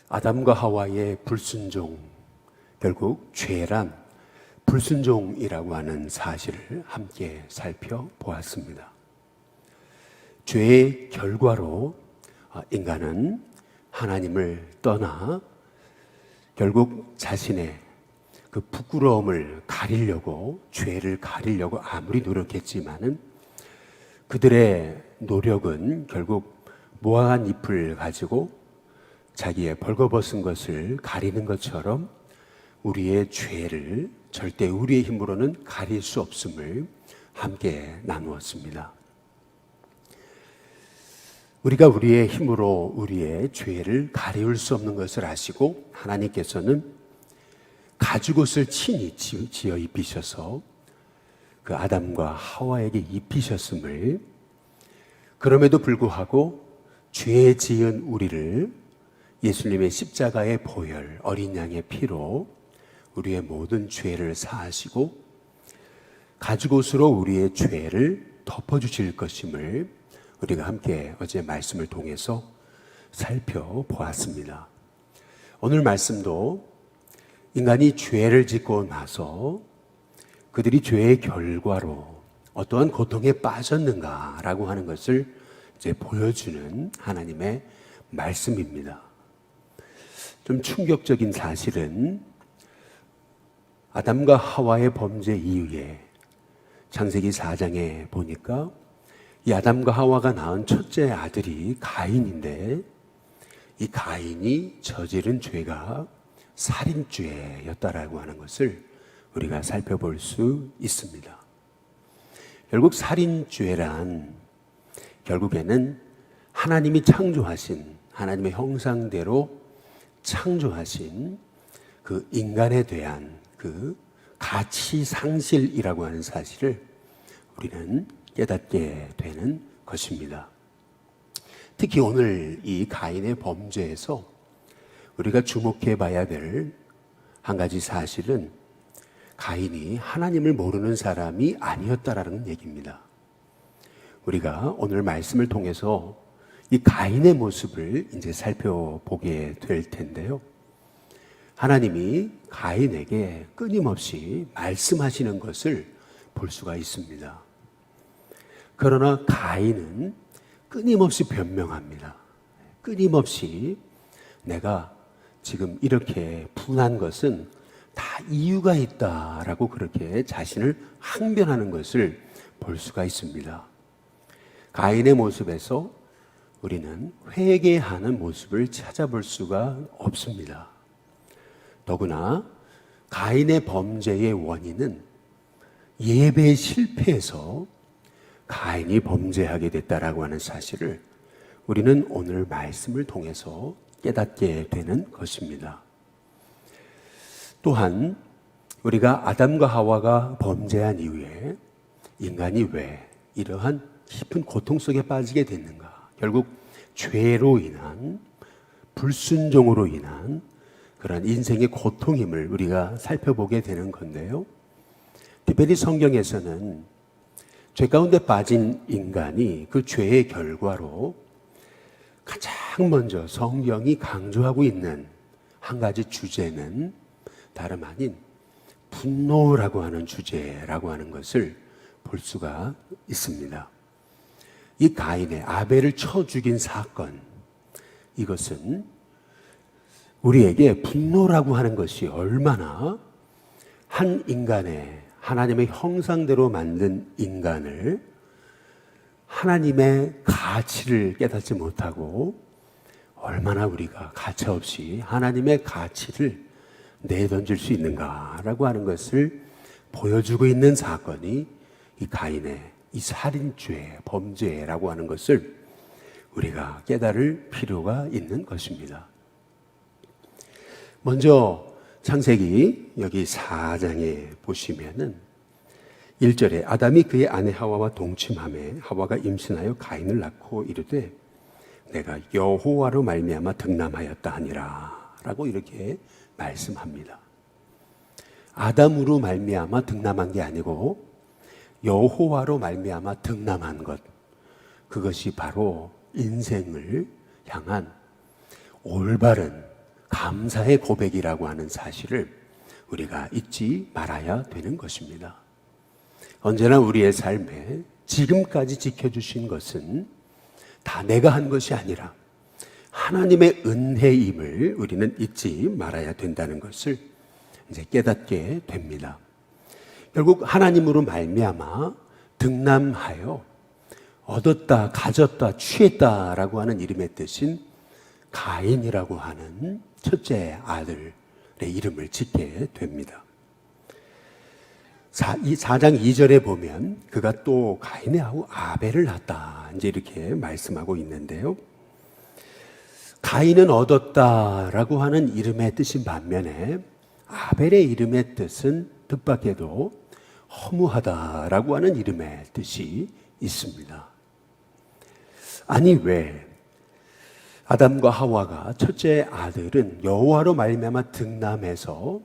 아담과 하와의 불순종, 결국 죄란 불순종이라고 하는 사실을 함께 살펴보았습니다. 죄의 결과로 인간은 하나님을 떠나 결국 자신의 그 부끄러움을 가리려고, 죄를 가리려고 아무리 노력했지만은 그들의 노력은 결국 무화과 잎을 가지고 자기의 벌거벗은 것을 가리는 것처럼 우리의 죄를 절대 우리의 힘으로는 가릴 수 없음을 함께 나누었습니다. 우리가 우리의 힘으로 우리의 죄를 가리울 수 없는 것을 아시고 하나님께서는 가죽옷을 친히 지어 입히셔서 그 아담과 하와에게 입히셨음을, 그럼에도 불구하고 죄 지은 우리를 예수님의 십자가의 보혈, 어린 양의 피로 우리의 모든 죄를 사하시고 가죽옷으로 우리의 죄를 덮어주실 것임을 우리가 함께 어제 말씀을 통해서 살펴보았습니다. 오늘 말씀도 인간이 죄를 짓고 나서 그들이 죄의 결과로 어떠한 고통에 빠졌는가라고 하는 것을 이제 보여주는 하나님의 말씀입니다. 좀 충격적인 사실은 아담과 하와의 범죄 이후에 창세기 4장에 보니까 이 아담과 하와가 낳은 첫째 아들이 가인인데, 이 가인이 저지른 죄가 살인죄였다라고 하는 것을 우리가 살펴볼 수 있습니다. 결국 살인죄란 결국에는 하나님이 창조하신, 하나님의 형상대로 창조하신 그 인간에 대한 그 가치 상실이라고 하는 사실을 우리는 깨닫게 되는 것입니다. 특히 오늘 이 가인의 범죄에서 우리가 주목해 봐야 될 한 가지 사실은 가인이 하나님을 모르는 사람이 아니었다라는 얘기입니다. 우리가 오늘 말씀을 통해서 이 가인의 모습을 이제 살펴보게 될 텐데요. 하나님이 가인에게 끊임없이 말씀하시는 것을 볼 수가 있습니다. 그러나 가인은 끊임없이 변명합니다. 끊임없이 내가 지금 이렇게 분한 것은 다 이유가 있다라고 그렇게 자신을 항변하는 것을 볼 수가 있습니다. 가인의 모습에서 우리는 회개하는 모습을 찾아볼 수가 없습니다. 더구나 가인의 범죄의 원인은 예배 실패에서 가인이 범죄하게 됐다라고 하는 사실을 우리는 오늘 말씀을 통해서 깨닫게 되는 것입니다. 또한 우리가 아담과 하와가 범죄한 이후에 인간이 왜 이러한 깊은 고통 속에 빠지게 됐는가? 결국 죄로 인한, 불순종으로 인한 그런 인생의 고통임을 우리가 살펴보게 되는 건데요. 특별히 성경에서는 죄 가운데 빠진 인간이 그 죄의 결과로 가장 먼저 성경이 강조하고 있는 한 가지 주제는 다름 아닌 분노라고 하는 주제라고 하는 것을 볼 수가 있습니다. 이 가인의 아벨을 쳐 죽인 사건, 이것은 우리에게 분노라고 하는 것이 얼마나 한 인간의, 하나님의 형상대로 만든 인간을 하나님의 가치를 깨닫지 못하고 얼마나 우리가 가차없이 하나님의 가치를 내던질 수 있는가라고 하는 것을 보여주고 있는 사건이 이 가인의 이 살인죄, 범죄라고 하는 것을 우리가 깨달을 필요가 있는 것입니다. 먼저 창세기 여기 4장에 보시면은 1절에 아담이 그의 아내 하와와 동침하매 하와가 임신하여 가인을 낳고 이르되 내가 여호와로 말미암아 득남하였다 하니라 라고 이렇게 말씀합니다. 아담으로 말미암아 득남한 게 아니고 여호와로 말미암아 득남한 것, 그것이 바로 인생을 향한 올바른 감사의 고백이라고 하는 사실을 우리가 잊지 말아야 되는 것입니다. 언제나 우리의 삶에 지금까지 지켜주신 것은 다 내가 한 것이 아니라 하나님의 은혜임을 우리는 잊지 말아야 된다는 것을 이제 깨닫게 됩니다. 결국 하나님으로 말미암아 득남하여 얻었다, 가졌다, 취했다라고 하는 이름의 뜻인 가인이라고 하는 첫째 아들의 이름을 짓게 됩니다. 이 4장 2절에 보면 그가 또 가인하고 아벨을 낳았다, 이제 이렇게 말씀하고 있는데요. 가인은 얻었다라고 하는 이름의 뜻인 반면에 아벨의 이름의 뜻은 뜻밖에도 허무하다라고 하는 이름의 뜻이 있습니다. 아니 왜 아담과 하와가 첫째 아들은 여호와로 말미암아 득남해서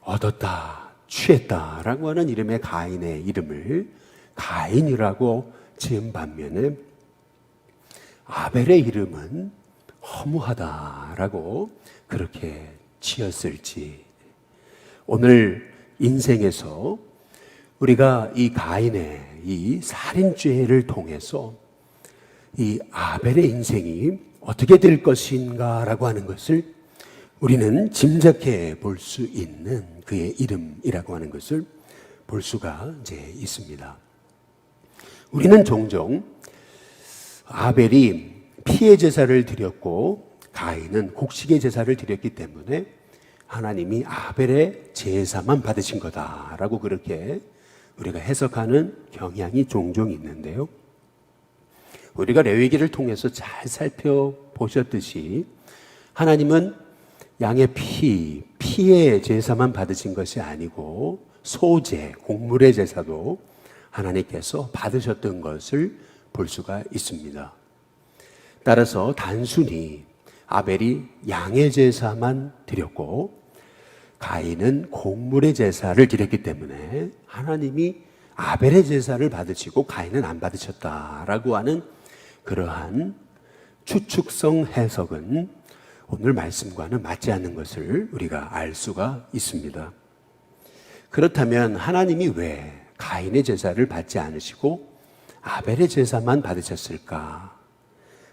얻었다, 취했다라고 하는 이름의 가인의 이름을 가인이라고 지은 반면에 아벨의 이름은 허무하다라고 그렇게 지었을지, 오늘 인생에서 우리가 이 가인의 이 살인죄를 통해서 이 아벨의 인생이 어떻게 될 것인가라고 하는 것을 우리는 짐작해 볼 수 있는 그의 이름이라고 하는 것을 볼 수가 이제 있습니다. 우리는 종종 아벨이 피의 제사를 드렸고 가인은 곡식의 제사를 드렸기 때문에 하나님이 아벨의 제사만 받으신 거다라고 그렇게 우리가 해석하는 경향이 종종 있는데요. 우리가 레위기를 통해서 잘 살펴보셨듯이 하나님은 양의 피의 제사만 받으신 것이 아니고 소제, 곡물의 제사도 하나님께서 받으셨던 것을 볼 수가 있습니다. 따라서 단순히 아벨이 양의 제사만 드렸고 가인은 곡물의 제사를 드렸기 때문에 하나님이 아벨의 제사를 받으시고 가인은 안 받으셨다라고 하는 그러한 추측성 해석은 오늘 말씀과는 맞지 않는 것을 우리가 알 수가 있습니다. 그렇다면 하나님이 왜 가인의 제사를 받지 않으시고 아벨의 제사만 받으셨을까?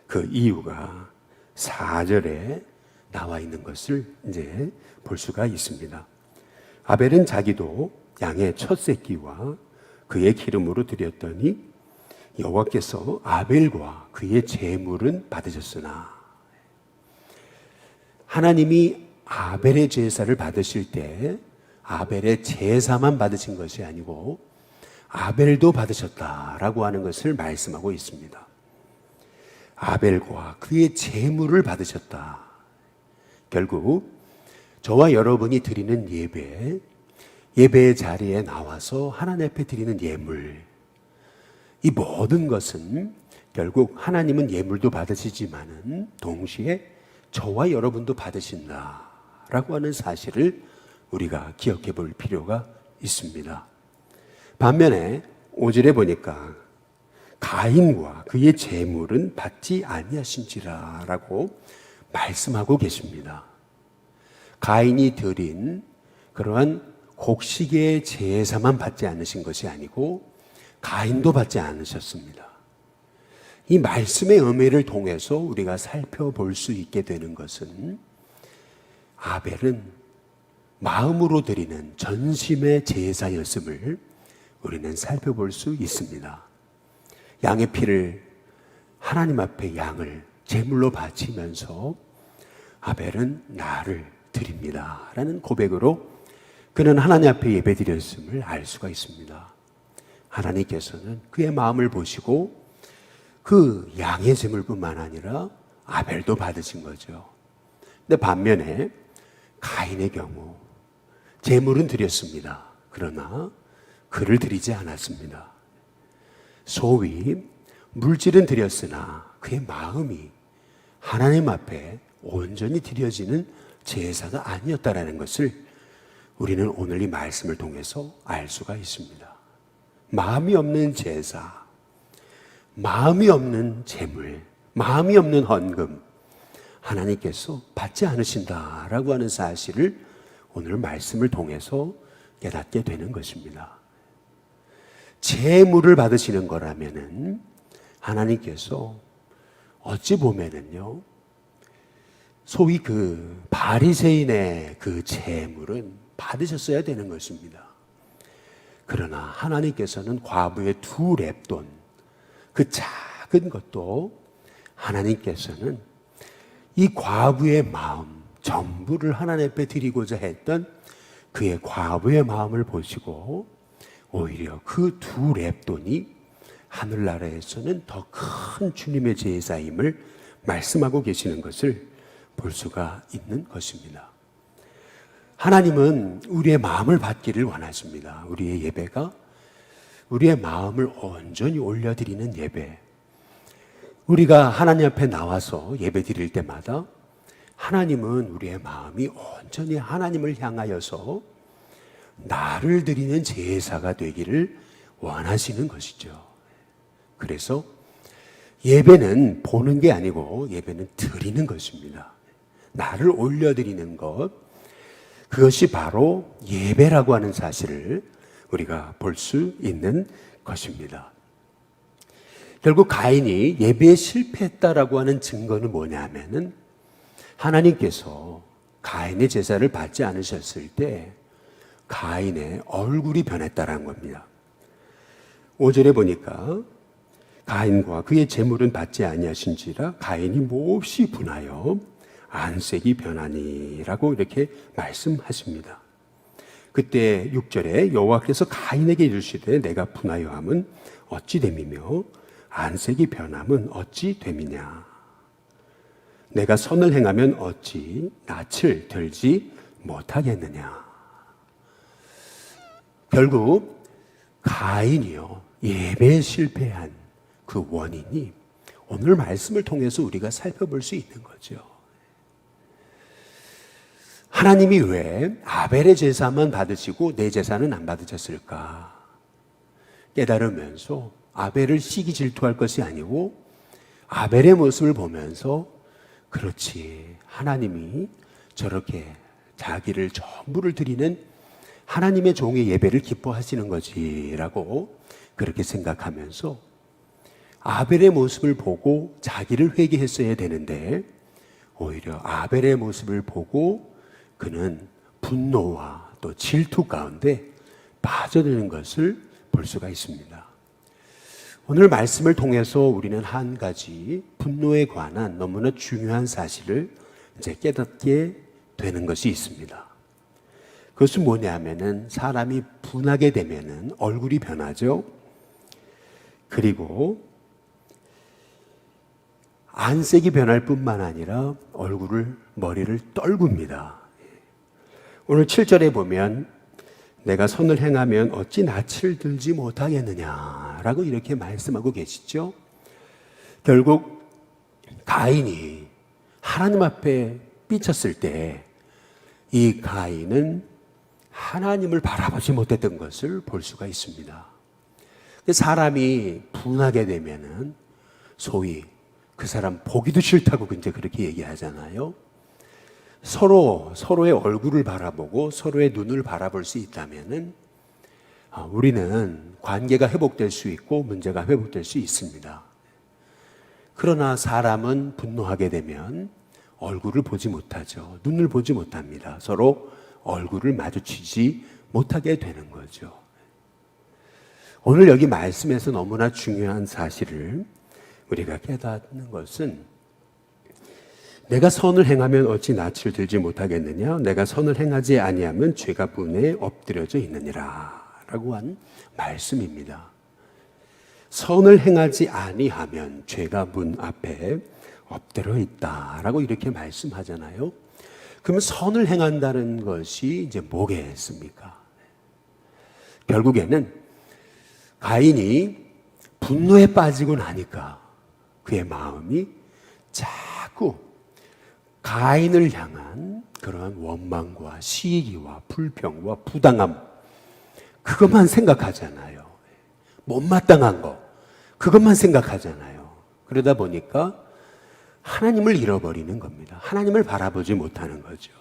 그 이유가 4절에 나와 있는 것을 이제 볼 수가 있습니다. 아벨은 자기도 양의 첫 새끼와 그의 기름으로 드렸더니 여호와께서 아벨과 그의 제물은 받으셨으나, 하나님이 아벨의 제사를 받으실 때 아벨의 제사만 받으신 것이 아니고 아벨도 받으셨다라고 하는 것을 말씀하고 있습니다. 아벨과 그의 제물을 받으셨다. 결국 저와 여러분이 드리는 예배의 자리에 나와서 하나님 앞에 드리는 예물, 이 모든 것은 결국 하나님은 예물도 받으시지만은 동시에 저와 여러분도 받으신다라고 하는 사실을 우리가 기억해 볼 필요가 있습니다. 반면에 5절에 보니까 가인과 그의 제물은 받지 아니하신지라라고 말씀하고 계십니다. 가인이 드린 그러한 곡식의 제사만 받지 않으신 것이 아니고 가인도 받지 않으셨습니다. 이 말씀의 의미를 통해서 우리가 살펴볼 수 있게 되는 것은 아벨은 마음으로 드리는 전심의 제사였음을 우리는 살펴볼 수 있습니다. 양의 피를 하나님 앞에 양을 제물로 바치면서 아벨은 나를 드립니다 라는 고백으로 그는 하나님 앞에 예배드렸음을 알 수가 있습니다. 하나님께서는 그의 마음을 보시고 그 양의 제물뿐만 아니라 아벨도 받으신 거죠. 근데 반면에 가인의 경우 제물은 드렸습니다. 그러나 그를 드리지 않았습니다. 소위 물질은 드렸으나 그의 마음이 하나님 앞에 온전히 드려지는 제사가 아니었다라는 것을 우리는 오늘 이 말씀을 통해서 알 수가 있습니다. 마음이 없는 제사, 마음이 없는 제물, 마음이 없는 헌금, 하나님께서 받지 않으신다라고 하는 사실을 오늘 말씀을 통해서 깨닫게 되는 것입니다. 제물을 받으시는 거라면은 하나님께서 어찌 보면은요, 소위 그 바리새인의 그 제물은 받으셨어야 되는 것입니다. 그러나 하나님께서는 과부의 2렙돈, 그 작은 것도 하나님께서는 이 과부의 마음 전부를 하나님 앞에 드리고자 했던 그의 과부의 마음을 보시고 오히려 그 2렙돈이 하늘나라에서는 더 큰 주님의 제사임을 말씀하고 계시는 것을 볼 수가 있는 것입니다. 하나님은 우리의 마음을 받기를 원하십니다. 우리의 예배가 우리의 마음을 온전히 올려드리는 예배. 우리가 하나님 앞에 나와서 예배 드릴 때마다 하나님은 우리의 마음이 온전히 하나님을 향하여서 나를 드리는 제사가 되기를 원하시는 것이죠. 그래서 예배는 보는 게 아니고 예배는 드리는 것입니다. 나를 올려드리는 것, 그것이 바로 예배라고 하는 사실을 우리가 볼 수 있는 것입니다. 결국 가인이 예배에 실패했다라고 하는 증거는 뭐냐면은 하나님께서 가인의 제사를 받지 않으셨을 때 가인의 얼굴이 변했다라는 겁니다. 5절에 보니까 가인과 그의 재물은 받지 아니하신지라 가인이 몹시 분하여 안색이 변하니라고 이렇게 말씀하십니다. 그때 6절에 여호와께서 가인에게 이르시되 내가 분하여 함은 어찌 됨이며 안색이 변함은 어찌 됨이냐. 내가 선을 행하면 어찌 낯을 들지 못하겠느냐. 결국 가인이요, 예배에 실패한 그 원인이 오늘 말씀을 통해서 우리가 살펴볼 수 있는 거죠. 하나님이 왜 아벨의 제사만 받으시고 내 제사는 안 받으셨을까? 깨달으면서 아벨을 시기 질투할 것이 아니고 아벨의 모습을 보면서 그렇지, 하나님이 저렇게 자기를 전부를 드리는 하나님의 종의 예배를 기뻐하시는 거지라고 그렇게 생각하면서 아벨의 모습을 보고 자기를 회개했어야 되는데 오히려 아벨의 모습을 보고 그는 분노와 또 질투 가운데 빠져드는 것을 볼 수가 있습니다. 오늘 말씀을 통해서 우리는 한 가지 분노에 관한 너무나 중요한 사실을 이제 깨닫게 되는 것이 있습니다. 그것은 뭐냐면은 사람이 분하게 되면은 얼굴이 변하죠. 그리고 안색이 변할 뿐만 아니라 머리를 떨굽니다. 오늘 7절에 보면 내가 선을 행하면 어찌 낯을 들지 못하겠느냐라고 이렇게 말씀하고 계시죠. 결국 가인이 하나님 앞에 삐쳤을 때 이 가인은 하나님을 바라보지 못했던 것을 볼 수가 있습니다. 사람이 분하게 되면은 소위 그 사람 보기도 싫다고 이제 그렇게 얘기하잖아요. 서로의 얼굴을 바라보고 서로의 눈을 바라볼 수 있다면은 우리는 관계가 회복될 수 있고 문제가 회복될 수 있습니다. 그러나 사람은 분노하게 되면 얼굴을 보지 못하죠. 눈을 보지 못합니다. 서로 얼굴을 마주치지 못하게 되는 거죠. 오늘 여기 말씀에서 너무나 중요한 사실을 우리가 깨닫는 것은 내가 선을 행하면 어찌 낯을 들지 못하겠느냐. 내가 선을 행하지 아니하면 죄가 분에 엎드려져 있느니라 라고 한 말씀입니다. 선을 행하지 아니하면 죄가 문 앞에 엎드려 있다라고 이렇게 말씀하잖아요. 그러면 선을 행한다는 것이 이제 뭐겠습니까? 결국에는 가인이 분노에 빠지고 나니까 그의 마음이 자꾸 가인을 향한 그러한 원망과 시기와 불평과 부당함, 그것만 생각하잖아요. 못마땅한 거, 그것만 생각하잖아요. 그러다 보니까 하나님을 잃어버리는 겁니다. 하나님을 바라보지 못하는 거죠.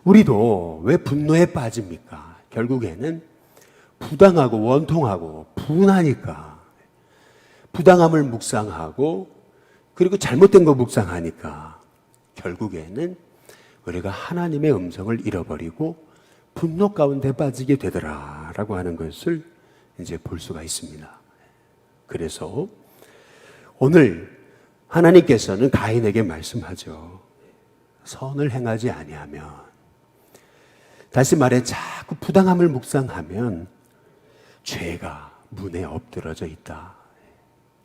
우리도 왜 분노에 빠집니까? 결국에는 부당하고 원통하고 분하니까, 부당함을 묵상하고 그리고 잘못된 거 묵상하니까 결국에는 우리가 하나님의 음성을 잃어버리고 분노 가운데 빠지게 되더라라고 하는 것을 이제 볼 수가 있습니다. 그래서 오늘 하나님께서는 가인에게 말씀하죠. 선을 행하지 아니하면, 다시 말해 자꾸 부당함을 묵상하면 죄가 문에 엎드러져 있다.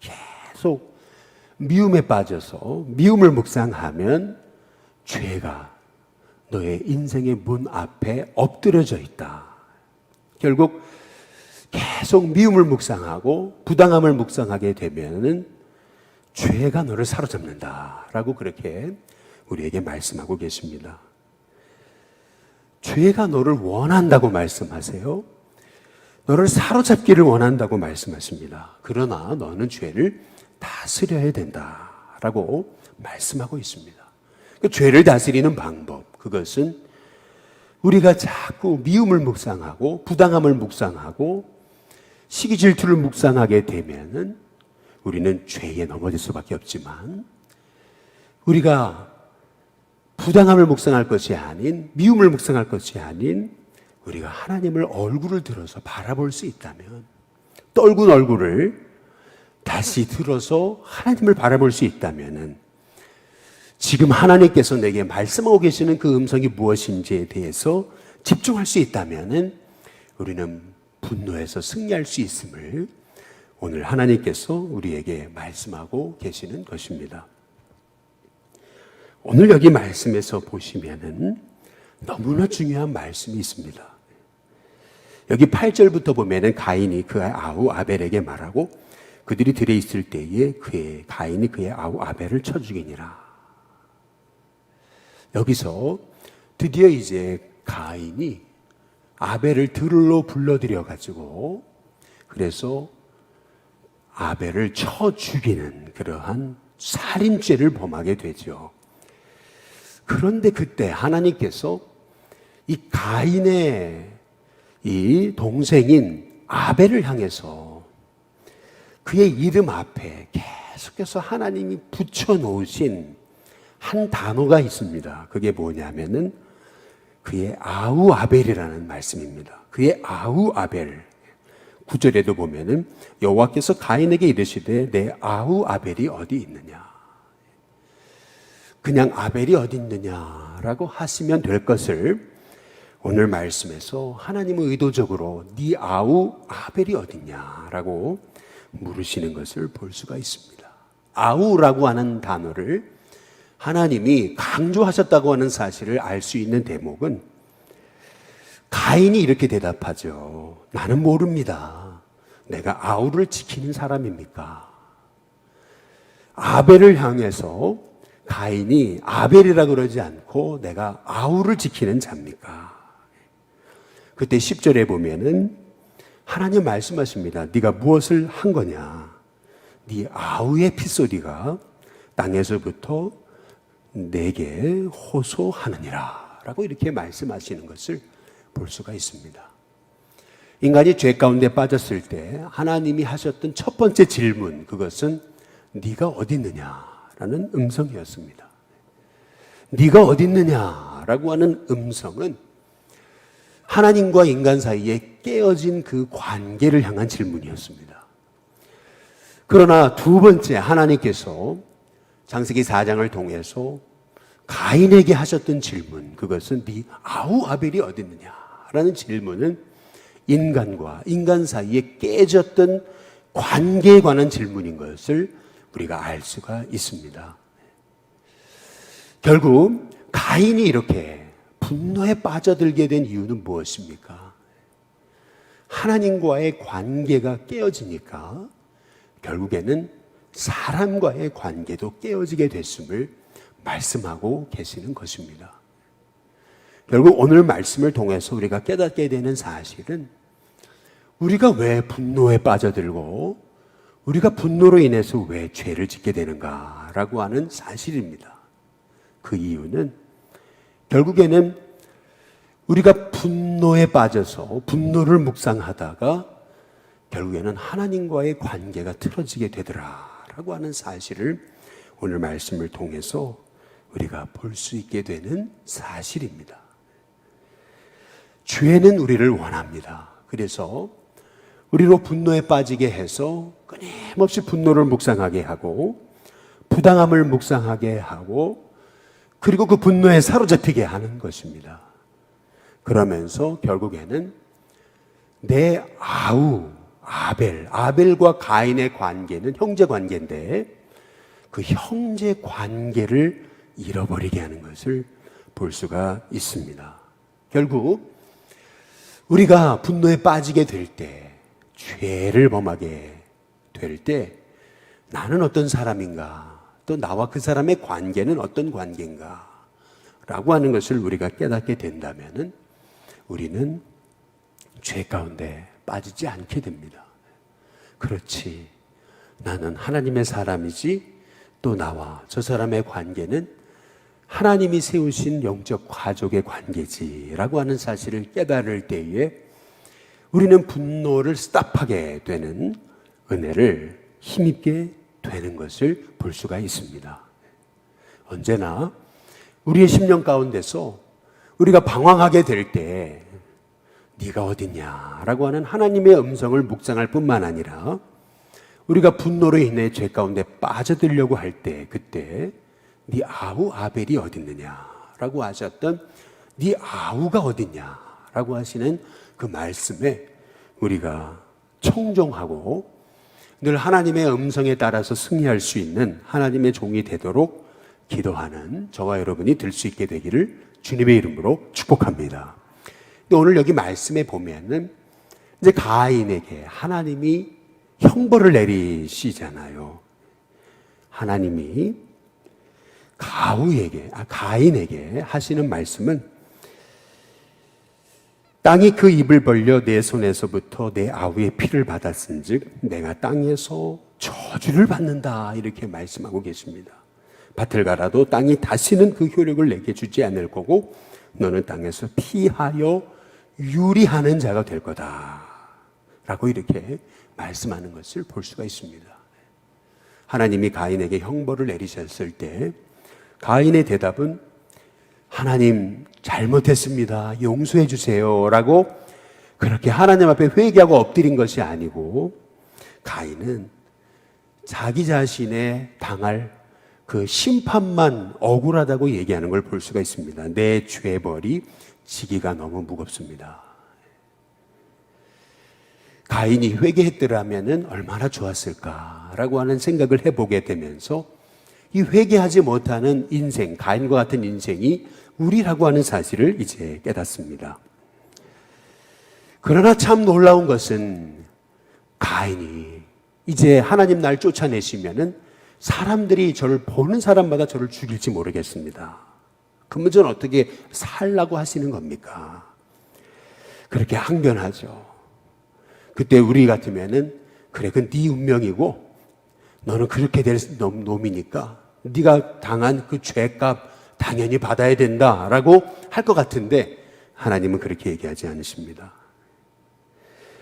계속 미움에 빠져서 미움을 묵상하면 죄가 너의 인생의 문 앞에 엎드려져 있다. 결국 계속 미움을 묵상하고 부당함을 묵상하게 되면은 죄가 너를 사로잡는다라고 그렇게 우리에게 말씀하고 계십니다. 죄가 너를 원한다고 말씀하세요. 너를 사로잡기를 원한다고 말씀하십니다. 그러나 너는 죄를 다스려야 된다라고 말씀하고 있습니다. 그 죄를 다스리는 방법, 그것은 우리가 자꾸 미움을 묵상하고 부당함을 묵상하고 시기 질투를 묵상하게 되면은 우리는 죄에 넘어질 수밖에 없지만, 우리가 부당함을 묵상할 것이 아닌, 미움을 묵상할 것이 아닌 우리가 하나님을 얼굴을 들어서 바라볼 수 있다면, 떨군 얼굴을 다시 들어서 하나님을 바라볼 수 있다면은, 지금 하나님께서 내게 말씀하고 계시는 그 음성이 무엇인지에 대해서 집중할 수 있다면은 우리는 분노에서 승리할 수 있음을 오늘 하나님께서 우리에게 말씀하고 계시는 것입니다. 오늘 여기 말씀에서 보시면은 너무나 중요한 말씀이 있습니다. 여기 8절부터 보면은 가인이 그의 아우 아벨에게 말하고 그들이 들에 있을 때에 가인이 그의 아우 아벨을 쳐 죽이니라. 여기서 드디어 이제 가인이 아벨을 들로 불러들여 가지고 그래서 아벨을 쳐 죽이는 그러한 살인죄를 범하게 되죠. 그런데 그때 하나님께서 이 가인의 이 동생인 아벨을 향해서 그의 이름 앞에 계속해서 하나님이 붙여놓으신 한 단어가 있습니다. 그게 뭐냐면은 그의 아우 아벨이라는 말씀입니다. 그의 아우 아벨. 9절에도 보면은 여호와께서 가인에게 이르시되 내 아우 아벨이 어디 있느냐. 그냥 아벨이 어디 있느냐라고 하시면 될 것을 오늘 말씀에서 하나님은 의도적으로 네 아우 아벨이 어디 있냐라고 물으시는 것을 볼 수가 있습니다. 아우라고 하는 단어를 하나님이 강조하셨다고 하는 사실을 알 수 있는 대목은 가인이 이렇게 대답하죠. 나는 모릅니다. 내가 아우를 지키는 사람입니까? 아벨을 향해서 가인이 아벨이라 그러지 않고 내가 아우를 지키는 자입니까? 그때 10절에 보면은 하나님 말씀하십니다. 네가 무엇을 한 거냐? 네 아우의 핏소리가 땅에서부터 내게 호소하느니라 라고 이렇게 말씀하시는 것을 볼 수가 있습니다. 인간이 죄 가운데 빠졌을 때 하나님이 하셨던 첫 번째 질문, 그것은 네가 어디 있느냐라는 음성이었습니다. 네가 어디 있느냐라고 하는 음성은 하나님과 인간 사이에 깨어진 그 관계를 향한 질문이었습니다. 그러나 두 번째, 하나님께서 창세기 4장을 통해서 가인에게 하셨던 질문, 그것은 네 아우 아벨이 어디 있느냐라는 질문은 인간과 인간 사이에 깨졌던 관계에 관한 질문인 것을 우리가 알 수가 있습니다. 결국 가인이 이렇게 분노에 빠져들게 된 이유는 무엇입니까? 하나님과의 관계가 깨어지니까 결국에는 사람과의 관계도 깨어지게 됐음을 말씀하고 계시는 것입니다. 결국 오늘 말씀을 통해서 우리가 깨닫게 되는 사실은 우리가 왜 분노에 빠져들고 우리가 분노로 인해서 왜 죄를 짓게 되는가라고 하는 사실입니다. 그 이유는 결국에는 우리가 분노에 빠져서 분노를 묵상하다가 결국에는 하나님과의 관계가 틀어지게 되더라라고 하는 사실을 오늘 말씀을 통해서 우리가 볼 수 있게 되는 사실입니다. 죄는 우리를 원합니다. 그래서 우리로 분노에 빠지게 해서 끊임없이 분노를 묵상하게 하고 부당함을 묵상하게 하고 그리고 그 분노에 사로잡히게 하는 것입니다. 그러면서 결국에는 내 아벨과 가인의 관계는 형제 관계인데 그 형제 관계를 잃어버리게 하는 것을 볼 수가 있습니다. 결국 우리가 분노에 빠지게 될 때, 죄를 범하게 될 때 나는 어떤 사람인가, 또 나와 그 사람의 관계는 어떤 관계인가 라고 하는 것을 우리가 깨닫게 된다면 우리는 죄 가운데 빠지지 않게 됩니다. 그렇지, 나는 하나님의 사람이지 또 나와 저 사람의 관계는 하나님이 세우신 영적 가족의 관계지라고 하는 사실을 깨달을 때에 우리는 분노를 스탑하게 되는 은혜를 힘입게 되는 것을 볼 수가 있습니다. 언제나 우리의 심령 가운데서 우리가 방황하게 될 때 네가 어딨냐라고 하는 하나님의 음성을 묵상할 뿐만 아니라 우리가 분노로 인해 죄 가운데 빠져들려고 할 때 그때 네 아우 아벨이 어딨느냐라고 하셨던 네 아우가 어딨냐라고 하시는 그 말씀에 우리가 청종하고 늘 하나님의 음성에 따라서 승리할 수 있는 하나님의 종이 되도록 기도하는 저와 여러분이 될 수 있게 되기를 주님의 이름으로 축복합니다. 근데 오늘 여기 말씀에 보면은 이제 가인에게 하나님이 형벌을 내리시잖아요. 하나님이 가인에게 하시는 말씀은 땅이 그 입을 벌려 내 손에서부터 내 아우의 피를 받았은즉 내가 땅에서 저주를 받는다 이렇게 말씀하고 계십니다. 밭을 갈아도 땅이 다시는 그 효력을 내게 주지 않을 거고 너는 땅에서 피하여 유리하는 자가 될 거다 라고 이렇게 말씀하는 것을 볼 수가 있습니다. 하나님이 가인에게 형벌을 내리셨을 때 가인의 대답은 하나님 잘못했습니다. 용서해 주세요 라고 그렇게 하나님 앞에 회개하고 엎드린 것이 아니고 가인은 자기 자신의 당할 그 심판만 억울하다고 얘기하는 걸 볼 수가 있습니다. 내 죄벌이 지기가 너무 무겁습니다. 가인이 회개했더라면 얼마나 좋았을까라고 하는 생각을 해보게 되면서 이 회개하지 못하는 인생, 가인과 같은 인생이 우리라고 하는 사실을 이제 깨닫습니다. 그러나 참 놀라운 것은 가인이 이제 하나님 날 쫓아내시면은 사람들이 저를 보는 사람마다 저를 죽일지 모르겠습니다. 그러면 저는 어떻게 살라고 하시는 겁니까? 그렇게 항변하죠. 그때 우리 같으면은 그래, 그건 네 운명이고 너는 그렇게 될 놈이니까 네가 당한 그 죄값 당연히 받아야 된다라고 할 것 같은데 하나님은 그렇게 얘기하지 않으십니다.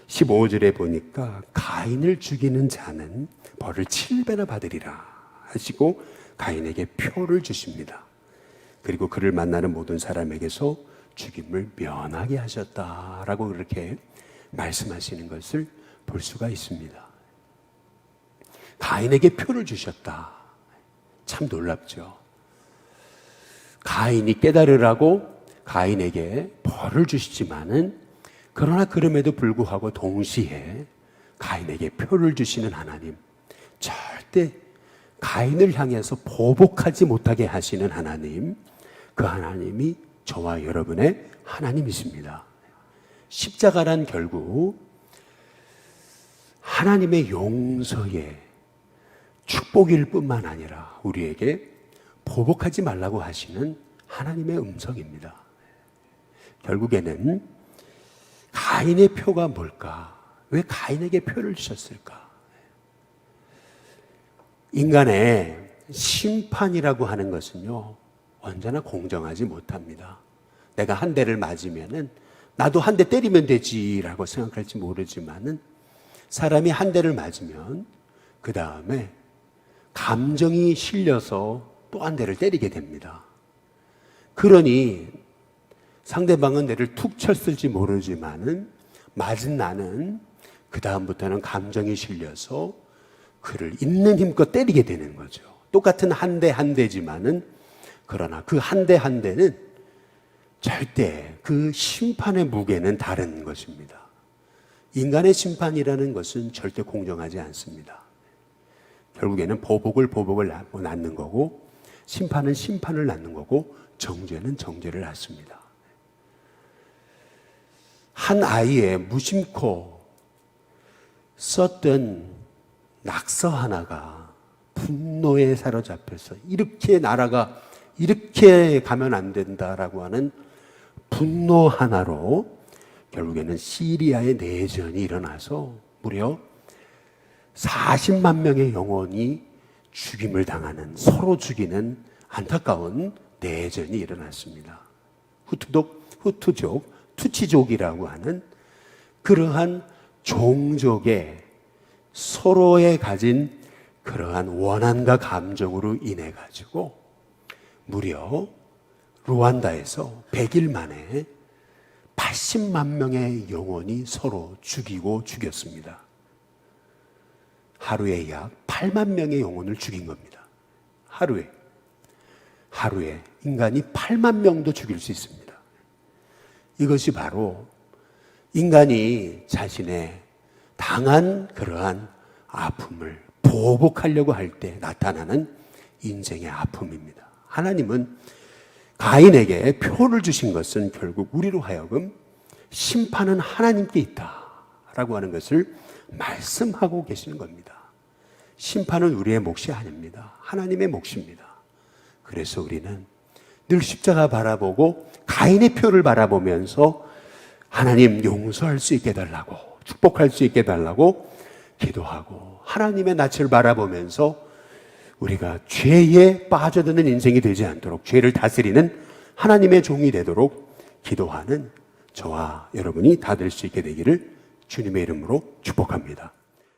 15절에 보니까 가인을 죽이는 자는 벌을 7배나 받으리라 하시고 가인에게 표를 주십니다. 그리고 그를 만나는 모든 사람에게서 죽임을 면하게 하셨다라고 그렇게 말씀하시는 것을 볼 수가 있습니다. 가인에게 표를 주셨다. 참 놀랍죠. 가인이 깨달으라고 가인에게 벌을 주시지만은 그러나 그럼에도 불구하고 동시에 가인에게 표를 주시는 하나님, 절대 가인을 향해서 보복하지 못하게 하시는 하나님, 그 하나님이 저와 여러분의 하나님이십니다. 십자가란 결국 하나님의 용서의 축복일 뿐만 아니라 우리에게 보복하지 말라고 하시는 하나님의 음성입니다. 결국에는 가인의 표가 뭘까? 왜 가인에게 표를 주셨을까? 인간의 심판이라고 하는 것은요, 언제나 공정하지 못합니다. 내가 한 대를 맞으면은 나도 한 대 때리면 되지라고 생각할지 모르지만은 사람이 한 대를 맞으면 그 다음에 감정이 실려서 또 한 대를 때리게 됩니다. 그러니 상대방은 내를 툭 쳤을지 모르지만은 맞은 나는 그 다음부터는 감정이 실려서 그를 있는 힘껏 때리게 되는 거죠. 똑같은 한 대 한 대지만은 그러나 그 한 대 한 대는 절대 그 심판의 무게는 다른 것입니다. 인간의 심판이라는 것은 절대 공정하지 않습니다. 결국에는 보복을 낳는 거고, 심판은 심판을 낳는 거고, 정죄는 정죄를 낳습니다. 한 아이의 무심코 썼던 낙서 하나가 분노에 사로잡혀서 이렇게 나라가 이렇게 가면 안 된다라고 하는 분노 하나로 결국에는 시리아의 내전이 일어나서 무려 40만 명의 영혼이 죽임을 당하는, 서로 죽이는 안타까운 내전이 일어났습니다. 후투족, 투치족이라고 하는 그러한 종족의 서로에 가진 그러한 원한과 감정으로 인해 가지고 무려 루안다에서 100일 만에 80만 명의 영혼이 서로 죽이고 죽였습니다. 하루에 약 8만 명의 영혼을 죽인 겁니다. 하루에 인간이 8만 명도 죽일 수 있습니다. 이것이 바로 인간이 자신의 당한 그러한 아픔을 보복하려고 할 때 나타나는 인생의 아픔입니다. 하나님은 가인에게 표를 주신 것은 결국 우리로 하여금 심판은 하나님께 있다라고 하는 것을 말씀하고 계시는 겁니다. 심판은 우리의 몫이 아닙니다. 하나님의 몫입니다. 그래서 우리는 늘 십자가 바라보고 가인의 표를 바라보면서 하나님 용서할 수 있게 해달라고, 축복할 수 있게 해달라고 기도하고, 하나님의 낯을 바라보면서 우리가 죄에 빠져드는 인생이 되지 않도록 죄를 다스리는 하나님의 종이 되도록 기도하는 저와 여러분이 다 될 수 있게 되기를 주님의 이름으로 축복합니다.